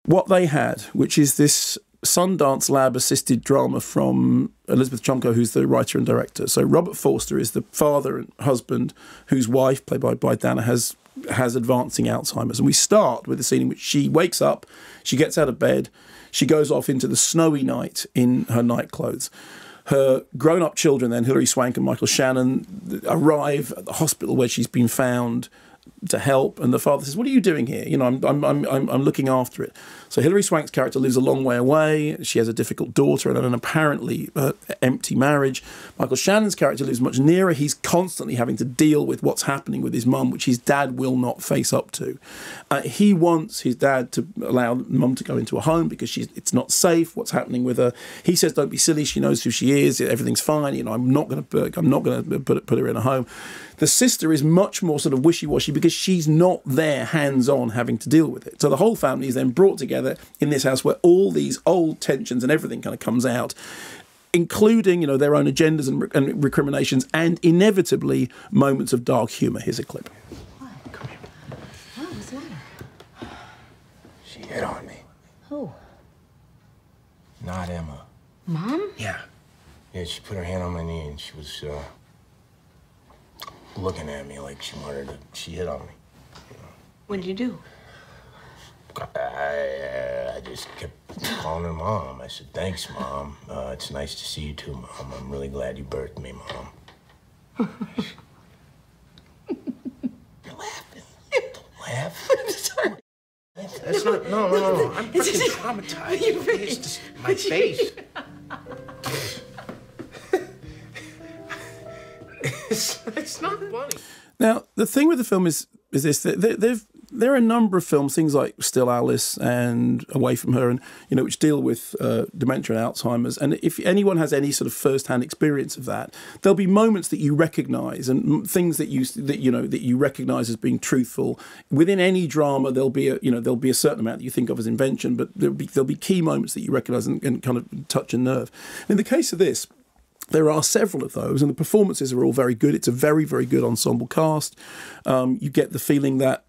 what they had, which is this Sundance Lab-assisted drama from Elizabeth Chomko, who's the writer and director. So Robert Forster is the father and husband whose wife, played by Dana, has advancing Alzheimer's. And we start with the scene in which she wakes up, she gets out of bed, she goes off into the snowy night in her nightclothes. Her grown-up children then, Hilary Swank and Michael Shannon, arrive at the hospital where she's been found to help, and the father says, "What are you doing here? You know, I'm looking after it." So Hilary Swank's character lives a long way away. She has a difficult daughter and an apparently empty marriage. Michael Shannon's character lives much nearer. He's constantly having to deal with what's happening with his mum, which his dad will not face up to. He wants his dad to allow mum to go into a home because it's not safe. What's happening with her? He says, "Don't be silly. She knows who she is. Everything's fine. You know, I'm not going to put her in a home." The sister is much more sort of wishy-washy because she's not there hands-on having to deal with it. So the whole family is then brought together in this house where all these old tensions and everything kind of comes out, including, you know, their own agendas and recriminations and inevitably moments of dark humour. Here's a clip. What? Come here. What was the matter? She hit on me. Who? Not Emma. Mom? Yeah. Yeah, she put her hand on my knee and she was looking at me like she hit on me. You know? What did you do? I just kept calling her Mom. I said, "Thanks, Mom. It's nice to see you too, Mom. I'm really glad you birthed me, Mom." You're laughing. Don't laugh. I'm sorry. That's not, no. I'm freaking traumatized. It's just my face. It's not funny. Now, the thing with the film is this: that there are a number of films, things like Still Alice and Away from Her, and which deal with dementia and Alzheimer's. And if anyone has any sort of first-hand experience of that, there'll be moments that you recognise and things that you recognise as being truthful. Within any drama, there'll be a certain amount that you think of as invention, but there'll be key moments that you recognise and kind of touch a nerve. In the case of this, there are several of those, and the performances are all very good. It's a very, very good ensemble cast. You get the feeling that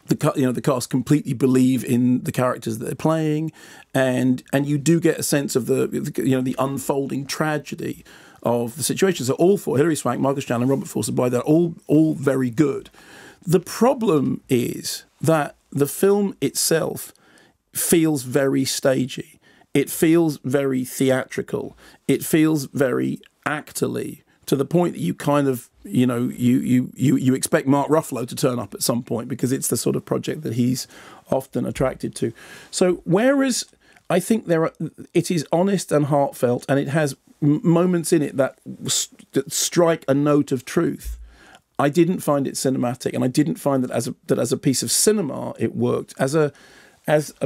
the cast completely believe in the characters that they're playing, and you do get a sense of the unfolding tragedy of the situation. So all four, Hilary Swank, Michael Shannon, Robert Forster, by that, all very good. The problem is that the film itself feels very stagey. It feels very theatrical. It feels very actorly, to the point that you kind of, you expect Mark Ruffalo to turn up at some point because it's the sort of project that he's often attracted to. So whereas I think it is honest and heartfelt, and it has moments in it that strike a note of truth, I didn't find it cinematic, and I didn't find that as a piece of cinema it worked. As a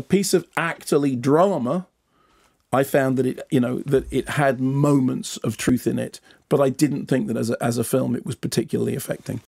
piece of actorly drama, I found that it had moments of truth in it, but I didn't think that as a film it was particularly affecting.